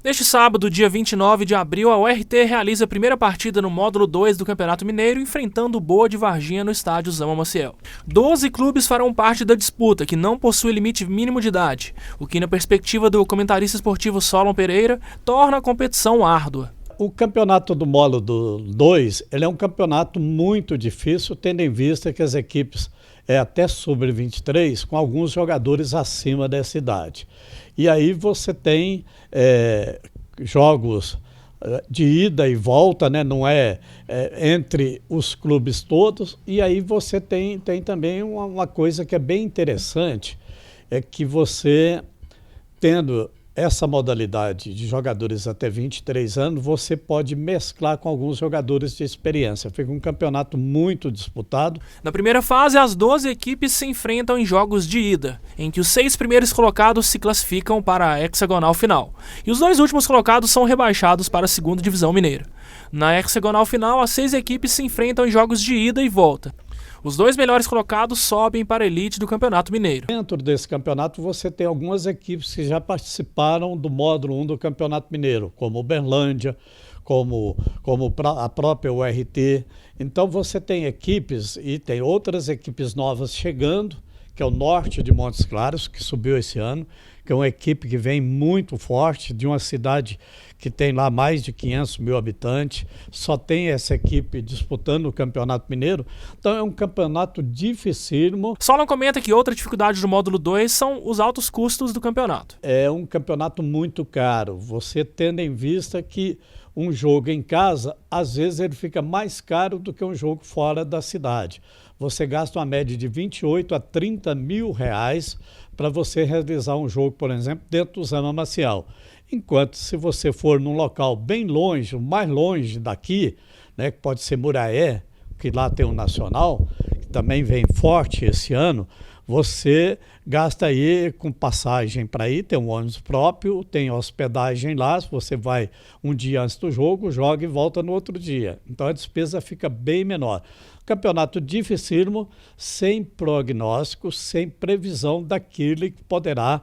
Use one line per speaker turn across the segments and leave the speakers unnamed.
Neste sábado, dia 29 de abril, a URT realiza a primeira partida no módulo 2 do Campeonato Mineiro, enfrentando o Boa de Varginha no estádio Zama Maciel. 12 clubes farão parte da disputa, que não possui limite mínimo de idade, o que, na perspectiva do comentarista esportivo Solon Pereira, torna a competição árdua.
O campeonato do módulo 2 ele é um campeonato muito difícil, tendo em vista que as equipes até sub-23 com alguns jogadores acima dessa idade. E aí você tem jogos de ida e volta, né? Não entre os clubes todos. E aí você tem também uma coisa que é bem interessante, é que você, tendo essa modalidade de jogadores até 23 anos, você pode mesclar com alguns jogadores de experiência. Fica um campeonato muito disputado.
Na primeira fase, as 12 equipes se enfrentam em jogos de ida, em que os 6 primeiros colocados se classificam para a hexagonal final, e os 2 últimos colocados são rebaixados para a segunda divisão mineira. Na hexagonal final, as 6 equipes se enfrentam em jogos de ida e volta. Os 2 melhores colocados sobem para a elite do Campeonato Mineiro.
Dentro desse campeonato você tem algumas equipes que já participaram do módulo 1 do Campeonato Mineiro, como Uberlândia, como a própria URT. Então você tem equipes e tem outras equipes novas chegando, que é o Norte de Montes Claros, que subiu esse ano, que é uma equipe que vem muito forte, de uma cidade que tem lá mais de 500 mil habitantes, só tem essa equipe disputando o Campeonato Mineiro, então é um campeonato dificílimo.
Solon comenta que outra dificuldade do módulo 2 são os altos custos do campeonato.
É um campeonato muito caro, você tendo em vista que um jogo em casa, às vezes ele fica mais caro do que um jogo fora da cidade. Você gasta uma média de 28 a 30 mil reais para você realizar um jogo, por exemplo, dentro do Zama Maciel. Enquanto se você for num local bem longe, mais longe daqui, né, que pode ser Muraé, que lá tem o Nacional, que também vem forte esse ano, você gasta aí com passagem para ir, tem um ônibus próprio, tem hospedagem lá, se você vai um dia antes do jogo, joga e volta no outro dia. Então a despesa fica bem menor. Campeonato dificílimo, sem prognóstico, sem previsão daquele que poderá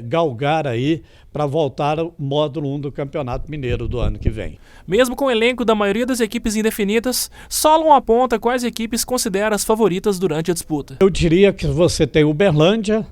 galgar aí para voltar ao módulo 1 do Campeonato Mineiro do ano que vem.
Mesmo com o elenco da maioria das equipes indefinidas, Solon aponta quais equipes considera as favoritas durante a disputa.
Eu diria que você tem Uberlândia,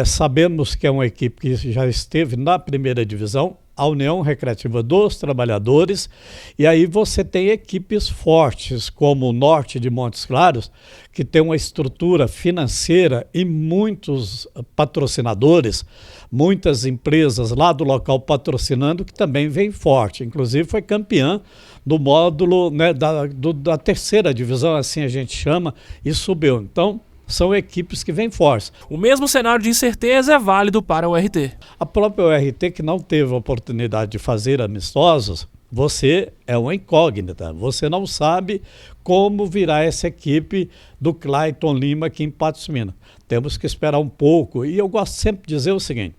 sabemos que é uma equipe que já esteve na primeira divisão, a União Recreativa dos Trabalhadores, e aí você tem equipes fortes, como o Norte de Montes Claros, que tem uma estrutura financeira e muitos patrocinadores, muitas empresas lá do local patrocinando, que também vem forte. Inclusive foi campeã do módulo, né, da terceira divisão, assim a gente chama, e subiu. Então, são equipes que vêm fortes.
O mesmo cenário de incerteza é válido para a URT.
A própria URT, que não teve a oportunidade de fazer amistosos, você é uma incógnita. Você não sabe como virá essa equipe do Clayton Lima aqui em Patos de Minas. Temos que esperar um pouco. E eu gosto sempre de dizer o seguinte: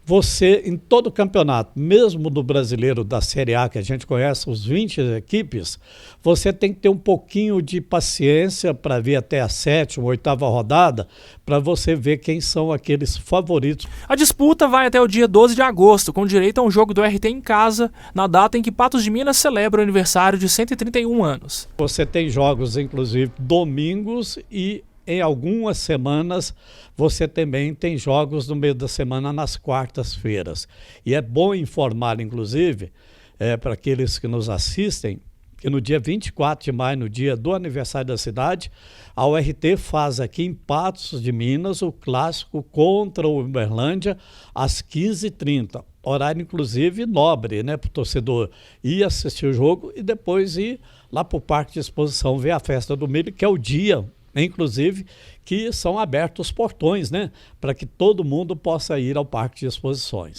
você, em todo o campeonato, mesmo do brasileiro da Série A, que a gente conhece, os 20 equipes, você tem que ter um pouquinho de paciência para ver até a 7ª, 8ª rodada, para você ver quem são aqueles favoritos.
A disputa vai até o dia 12 de agosto, com direito a um jogo do RT em casa, na data em que Patos de Minas celebra o aniversário de 131 anos.
Você tem jogos, inclusive, domingos e em algumas semanas você também tem jogos no meio da semana nas quartas-feiras. E é bom informar, inclusive, para aqueles que nos assistem, que no dia 24 de maio, no dia do aniversário da cidade, a URT faz aqui em Patos de Minas o clássico contra o Uberlândia às 15h30. Horário, inclusive, nobre, né, para o torcedor ir assistir o jogo e depois ir lá para o Parque de Exposição ver a Festa do Milho, que é o dia, inclusive, que são abertos os portões, né, para que todo mundo possa ir ao Parque de Exposições.